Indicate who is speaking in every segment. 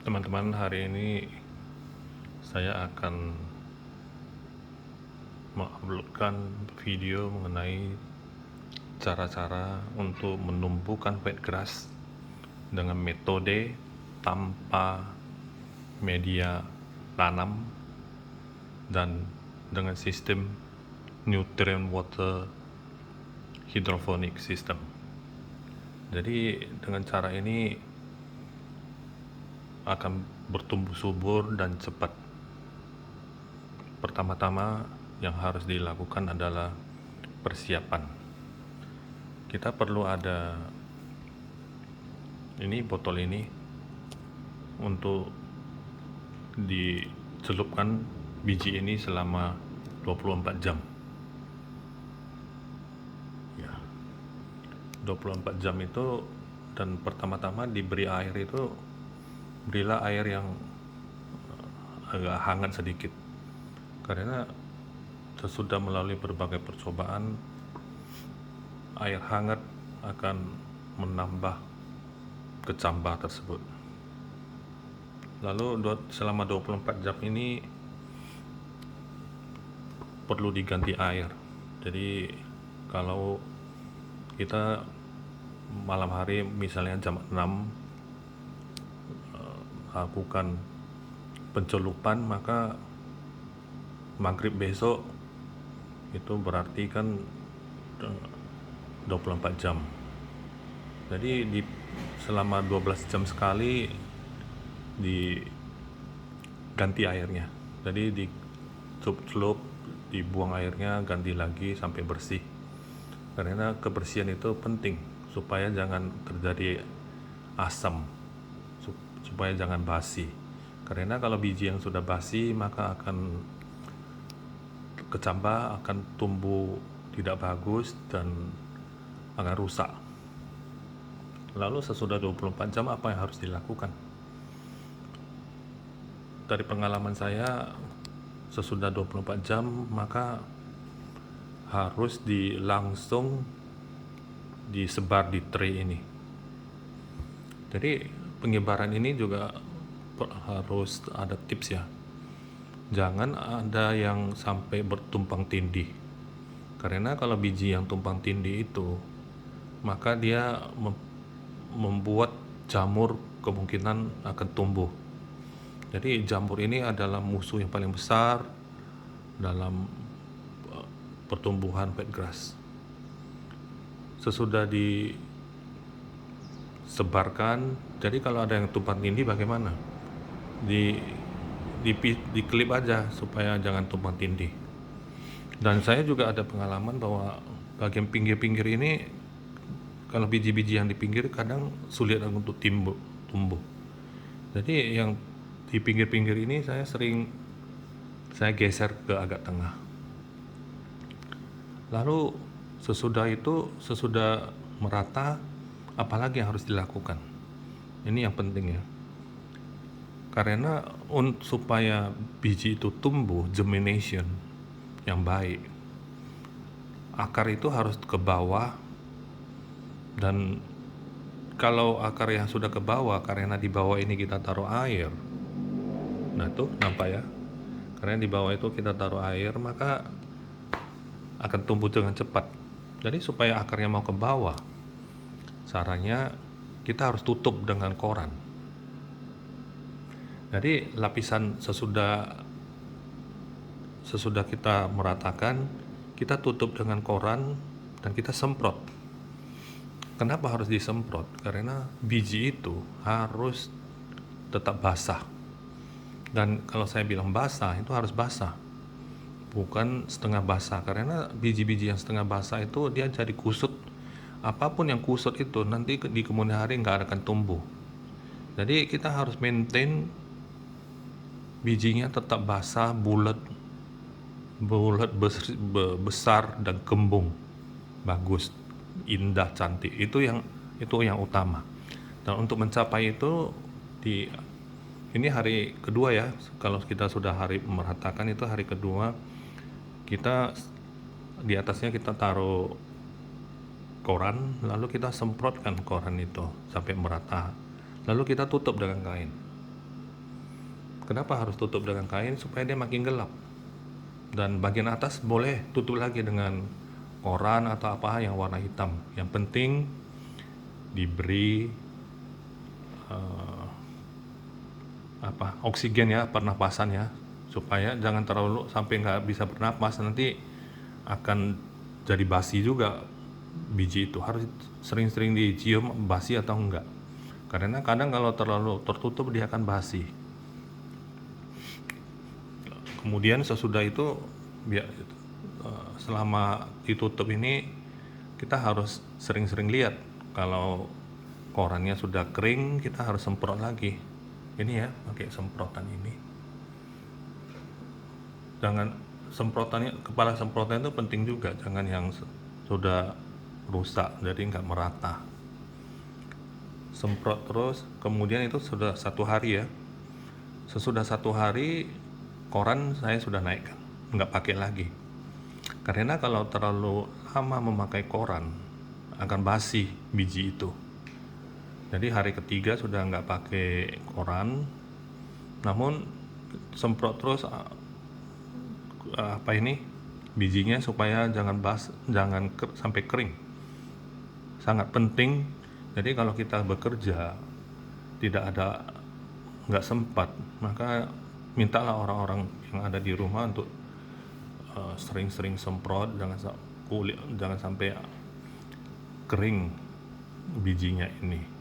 Speaker 1: Teman-teman, hari ini saya akan menguploadkan video mengenai cara-cara untuk menumbuhkan wheatgrass dengan metode tanpa media tanam dan dengan sistem nutrient water hydroponic system. Jadi dengan cara ini akan bertumbuh subur dan cepat. Pertama-tama yang harus dilakukan adalah persiapan. Kita perlu ada botol ini untuk dicelupkan biji ini selama 24 jam. Ya, 24 jam itu, dan pertama-tama diberi air itu, berilah air yang agak hangat sedikit. Karena sesudah melalui berbagai percobaan, air hangat akan menambah kecambah tersebut. Lalu selama 24 jam ini perlu diganti air. Jadi kalau kita malam hari misalnya jam 6 lakukan pencelupan, maka maghrib besok itu berarti kan 24 jam. Jadi selama 12 jam sekali diganti airnya. Jadi dicelup, dibuang airnya, ganti lagi sampai bersih. Karena kebersihan itu penting supaya jangan terjadi asam, supaya jangan basi. Karena kalau biji yang sudah basi, maka akan kecambah, akan tumbuh tidak bagus dan akan rusak. Lalu sesudah 24 jam apa yang harus dilakukan? Dari pengalaman saya, sesudah 24 jam maka harus langsung disebar di tray ini. Jadi penyebaran ini juga harus ada tips ya. Jangan ada yang sampai bertumpang tindih. Karena kalau biji yang tumpang tindih itu, maka dia membuat jamur kemungkinan akan tumbuh. Jadi jamur ini adalah musuh yang paling besar dalam pertumbuhan wheatgrass. Sesudah disebarkan, jadi kalau ada yang tumpang tindih bagaimana? Diklip aja supaya jangan tumpang tindih. Dan saya juga ada pengalaman bahwa bagian pinggir-pinggir ini, kalau biji-biji yang di pinggir kadang sulit untuk tumbuh. Jadi yang di pinggir-pinggir ini saya geser ke agak tengah. Lalu sesudah merata, apalagi yang harus dilakukan? Ini yang penting ya. Karena supaya biji itu tumbuh, germination yang baik, akar itu harus ke bawah. Dan kalau akar yang sudah ke bawah, karena di bawah ini kita taruh air, nah tuh nampak ya, karena di bawah itu kita taruh air, maka akan tumbuh dengan cepat. Jadi supaya akarnya mau ke bawah, sarannya kita harus tutup dengan koran. Jadi lapisan sesudah kita meratakan, kita tutup dengan koran dan kita semprot. Kenapa harus disemprot? Karena biji itu harus tetap basah. Dan kalau saya bilang basah, itu harus basah, bukan setengah basah. Karena biji-biji yang setengah basah itu dia jadi kusut. Apapun yang kusut itu nanti di kemudian hari nggak akan tumbuh. Jadi kita harus maintain bijinya tetap basah, bulat, besar dan kembung, bagus, indah, cantik. Itu yang utama. Dan untuk mencapai itu, ini hari kedua ya. Kalau kita sudah hari meratakan, itu hari kedua, kita di atasnya kita taruh koran, lalu kita semprotkan koran itu sampai merata, lalu kita tutup dengan kain. Kenapa harus tutup dengan kain? Supaya dia makin gelap. Dan bagian atas boleh tutup lagi dengan koran atau apa yang warna hitam. Yang penting diberi oksigen ya, pernapasan ya, supaya jangan terlalu sampai nggak bisa bernapas, nanti akan jadi basi juga biji itu. Harus sering-sering dicium basi atau enggak, karena kadang kalau terlalu tertutup dia akan basi. Kemudian sesudah itu selama ditutup ini kita harus sering-sering lihat. Kalau korannya sudah kering, kita harus semprot lagi. Ini ya, pakai semprotan ini. Jangan semprotannya, kepala semprotan itu penting juga, jangan yang sudah rusak jadi nggak merata. Semprot terus, kemudian itu sudah 1 hari ya. Sesudah 1 hari koran saya sudah naikkan, nggak pakai lagi. Karena kalau terlalu lama memakai koran akan basi biji itu. Jadi hari ketiga sudah nggak pakai koran, namun semprot terus bijinya supaya jangan sampai kering. Sangat penting. Jadi kalau kita bekerja nggak sempat, maka mintalah orang-orang yang ada di rumah untuk sering-sering semprot, jangan sampai kering bijinya ini.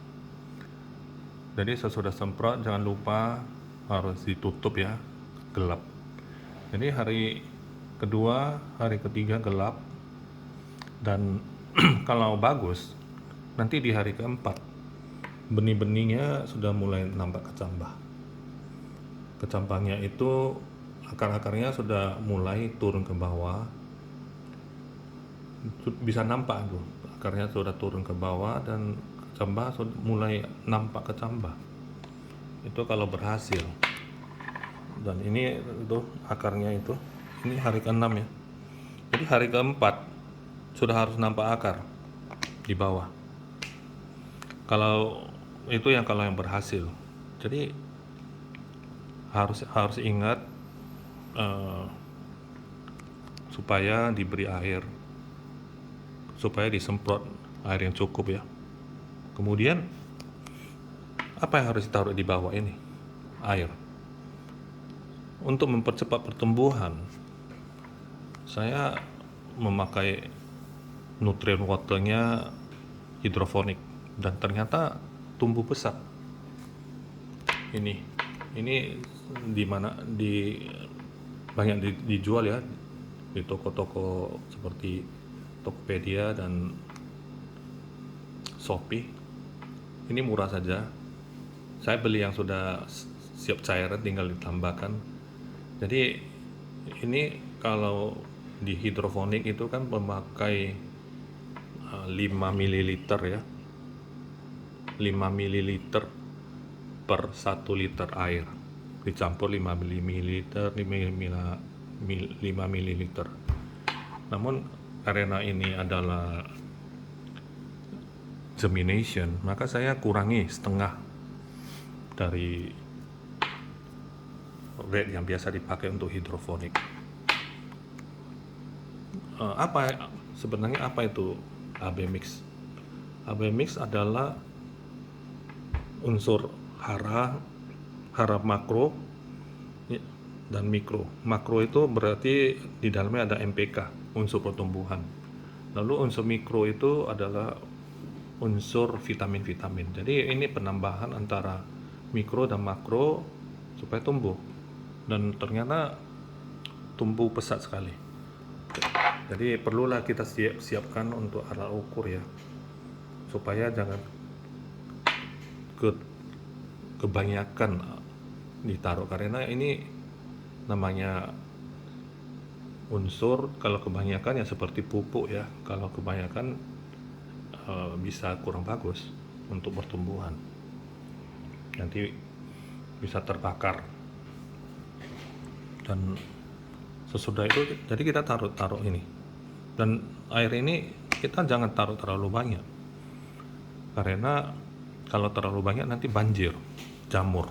Speaker 1: Jadi sesudah semprot jangan lupa harus ditutup ya, gelap. Jadi hari kedua, hari ketiga gelap, dan kalau bagus nanti di hari keempat benih-benihnya sudah mulai nampak kecambah. Kecambahnya itu akar-akarnya sudah mulai turun ke bawah, bisa nampak tuh akarnya sudah turun ke bawah dan kecambah sudah mulai nampak kecambah. Itu kalau berhasil. Dan ini itu akarnya itu, ini hari ke-6 ya. Jadi hari ke-4 sudah harus nampak akar di bawah. Kalau itu kalau yang berhasil. Jadi harus ingat supaya diberi air, supaya disemprot air yang cukup ya. Kemudian apa yang harus ditaruh di bawah ini? Air. Untuk mempercepat pertumbuhan, saya memakai nutrient waternya hidroponik, dan ternyata tumbuh pesat. Ini banyak dijual ya di toko-toko seperti Tokopedia dan Shopee. Ini murah saja. Saya beli yang sudah siap cairan, tinggal ditambahkan. Jadi ini kalau di hidroponik itu kan memakai 5 ml ya, 5 ml per 1 liter air, dicampur 5 ml. Namun karena ini adalah germination, maka saya kurangi setengah dari rate yang biasa dipakai untuk hidroponik. Sebenarnya apa itu AB mix? AB mix adalah unsur hara makro dan mikro. Makro itu berarti di dalamnya ada MPK, unsur pertumbuhan. Lalu unsur mikro itu adalah unsur vitamin-vitamin. Jadi ini penambahan antara mikro dan makro supaya tumbuh, dan ternyata tumbuh pesat sekali. Jadi perlulah kita siapkan untuk alat ukur ya, supaya jangan kebanyakan ditaruh, karena ini namanya unsur. Kalau kebanyakan ya seperti pupuk ya, kalau kebanyakan bisa kurang bagus untuk pertumbuhan, nanti bisa terbakar. Dan sesudah itu jadi kita taruh ini, dan air ini kita jangan taruh terlalu banyak, karena kalau terlalu banyak nanti banjir, jamur.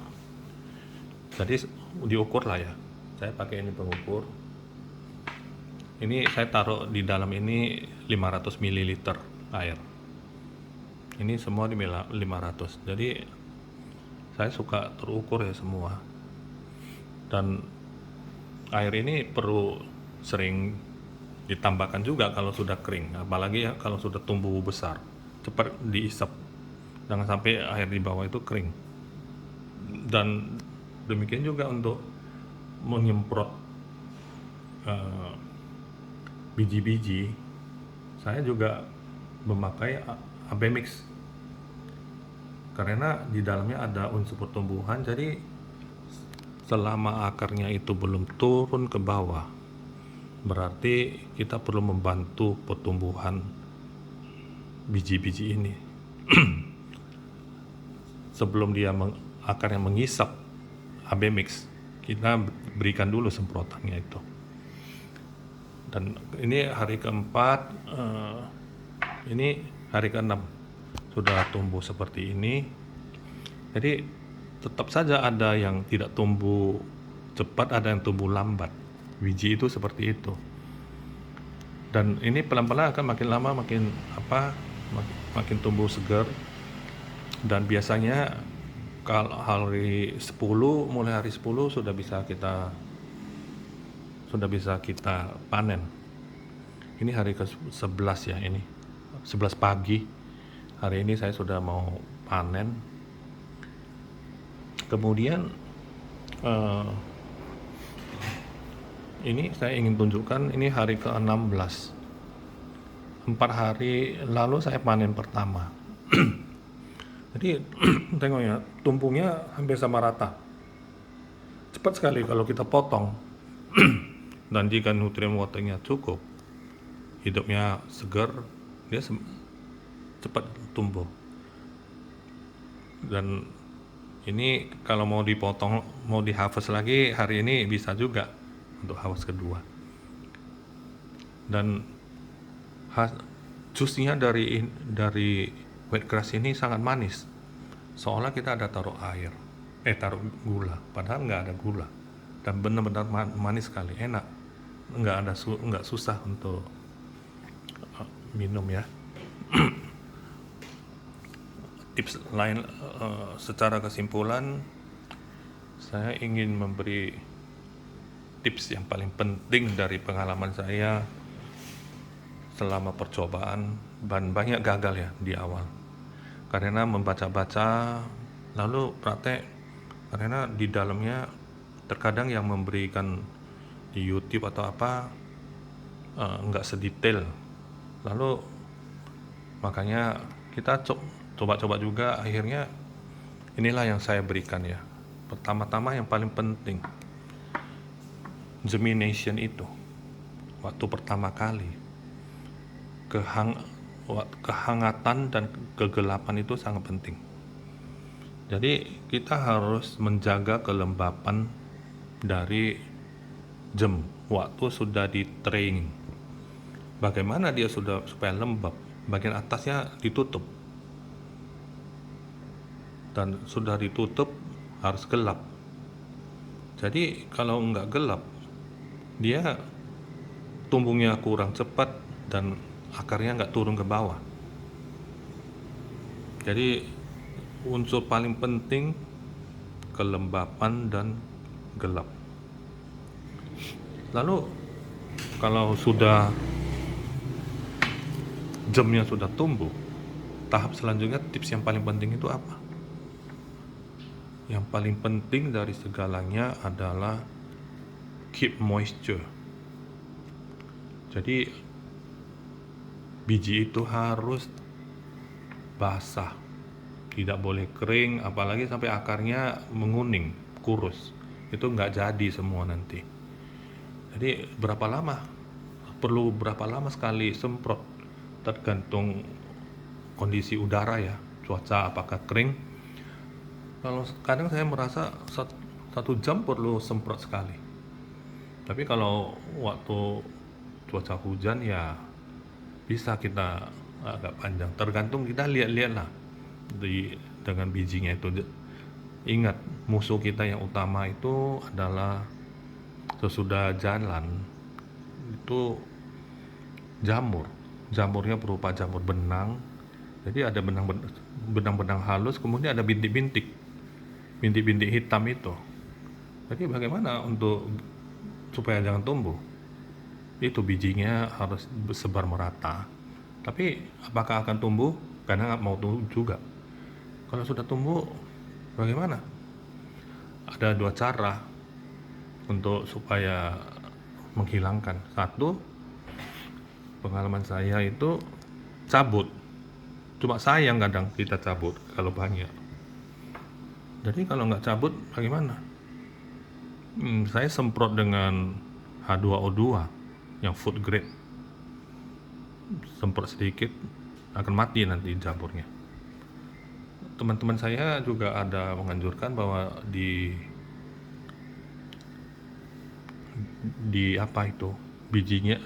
Speaker 1: Jadi diukur lah ya. Saya pakai ini pengukur. Ini saya taruh di dalam ini 500 ml air. Ini semua di 500. Jadi saya suka terukur ya semua. Dan air ini perlu sering ditambahkan juga kalau sudah kering, apalagi ya kalau sudah tumbuh besar, cepat diisap. Jangan sampai air di bawah itu kering. Dan demikian juga untuk menyemprot biji-biji, saya juga memakai AB mix karena di dalamnya ada unsur pertumbuhan. Jadi selama akarnya itu belum turun ke bawah, berarti kita perlu membantu pertumbuhan biji-biji ini. Sebelum dia akarnya mengisap AB mix, kita berikan dulu semprotannya itu. Dan ini hari keempat, ini hari keenam sudah tumbuh seperti ini. Jadi tetap saja ada yang tidak tumbuh cepat, ada yang tumbuh lambat. Biji itu seperti itu. Dan ini pelan-pelan akan makin lama makin tumbuh segar. Dan biasanya kalau mulai hari 10 sudah bisa kita panen. Ini hari ke-11 ya, ini 11 pagi. Hari ini saya sudah mau panen. Kemudian ini saya ingin tunjukkan, ini hari ke-16. 4 hari lalu saya panen pertama. Jadi tengok ya, tumbuhnya hampir sama rata. Cepat sekali kalau kita potong. Dan jika nutrien waternya cukup, hidupnya segar, dia cepat tumbuh. Dan ini kalau mau dipotong, mau di harvest lagi hari ini bisa juga untuk harvest kedua. Dan jusnya dari wheatgrass ini sangat manis, seolah kita ada taruh gula, padahal nggak ada gula, dan benar-benar manis sekali, enak, nggak susah untuk minum ya. Tips lain, secara kesimpulan saya ingin memberi tips yang paling penting dari pengalaman saya selama percobaan, dan banyak gagal ya di awal karena membaca-baca lalu praktek, karena di dalamnya terkadang yang memberikan di YouTube atau apa nggak sedetail, lalu makanya kita coba-coba juga, akhirnya inilah yang saya berikan ya. Pertama-tama yang paling penting, germination itu waktu pertama kali, kehangatan dan kegelapan itu sangat penting. Jadi kita harus menjaga kelembapan dari gem waktu sudah di training. Bagaimana dia supaya lembab, bagian atasnya ditutup, dan sudah ditutup harus gelap. Jadi kalau nggak gelap, dia tumbuhnya kurang cepat dan akarnya nggak turun ke bawah. Jadi unsur paling penting kelembapan dan gelap. Lalu kalau sudah gemnya sudah tumbuh, tahap selanjutnya, tips yang paling penting itu apa? Yang paling penting dari segalanya adalah keep moisture. Jadi biji itu harus basah, tidak boleh kering, apalagi sampai akarnya menguning, kurus. Itu nggak jadi semua nanti. Jadi perlu berapa lama sekali semprot, tergantung kondisi udara ya, cuaca apakah kering. Kalau kadang saya merasa 1 jam perlu semprot sekali. Tapi kalau waktu cuaca hujan ya bisa kita agak panjang. Tergantung, kita lihat-lihat lah dengan bijinya itu. Ingat, musuh kita yang utama itu adalah sesudah jalan itu jamur. Jamurnya berupa jamur benang. Jadi ada benang-benang halus, kemudian ada bintik-bintik hitam itu. Jadi bagaimana untuk supaya jangan tumbuh? Itu bijinya harus sebar merata. Tapi apakah akan tumbuh? Karena nggak mau tumbuh juga. Kalau sudah tumbuh, bagaimana? Ada dua cara untuk supaya menghilangkan. Satu, pengalaman saya itu cabut. Cuma sayang kadang kita cabut kalau banyak. Jadi kalau nggak cabut, bagaimana? Saya semprot dengan H2O2 yang food grade. Semprot sedikit, akan mati nanti jamurnya. Teman-teman saya juga ada menganjurkan bahwa di apa itu bijinya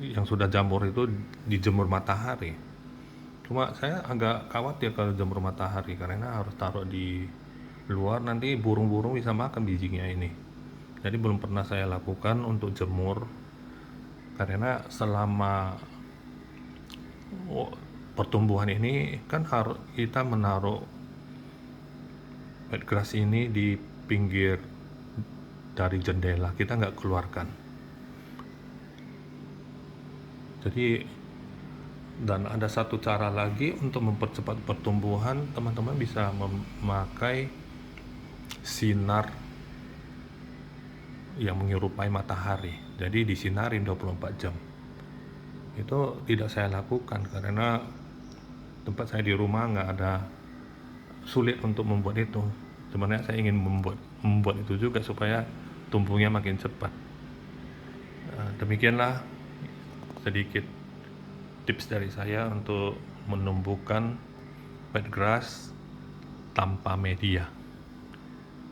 Speaker 1: yang sudah jamur itu dijemur matahari. Cuma saya agak khawatir kalau jemur matahari karena harus taruh di luar, nanti burung-burung bisa makan bijinya ini. Jadi belum pernah saya lakukan untuk jemur karena selama pertumbuhan ini kan harus kita menaruh bed grass ini di pinggir dari jendela, kita nggak keluarkan. Jadi, dan ada satu cara lagi untuk mempercepat pertumbuhan, teman-teman bisa memakai sinar yang menyerupai matahari. Jadi disinarin 24 jam. Itu tidak saya lakukan karena tempat saya di rumah nggak ada, sulit untuk membuat itu. Sebenarnya saya ingin membuat itu juga supaya tumbuhnya makin cepat. Demikianlah sedikit tips dari saya untuk menumbuhkan bed grass tanpa media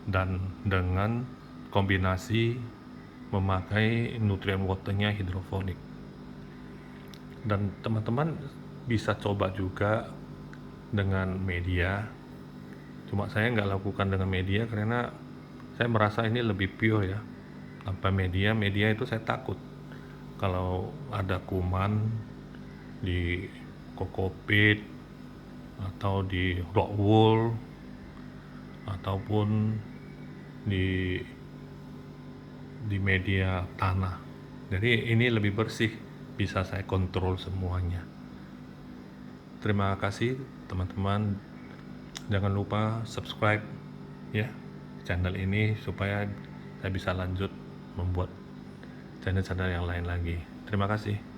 Speaker 1: dan dengan kombinasi memakai nutrient waternya hidroponik. Dan teman-teman bisa coba juga dengan media. Cuma saya nggak lakukan dengan media karena saya merasa ini lebih pure ya. Tanpa media itu saya takut kalau ada kuman di kokopit atau di rock wool ataupun di media tanah. Jadi ini lebih bersih, bisa saya kontrol semuanya. Terima kasih teman-teman. Jangan lupa subscribe ya channel ini supaya saya bisa lanjut membuat channel-channel yang lain lagi. Terima kasih.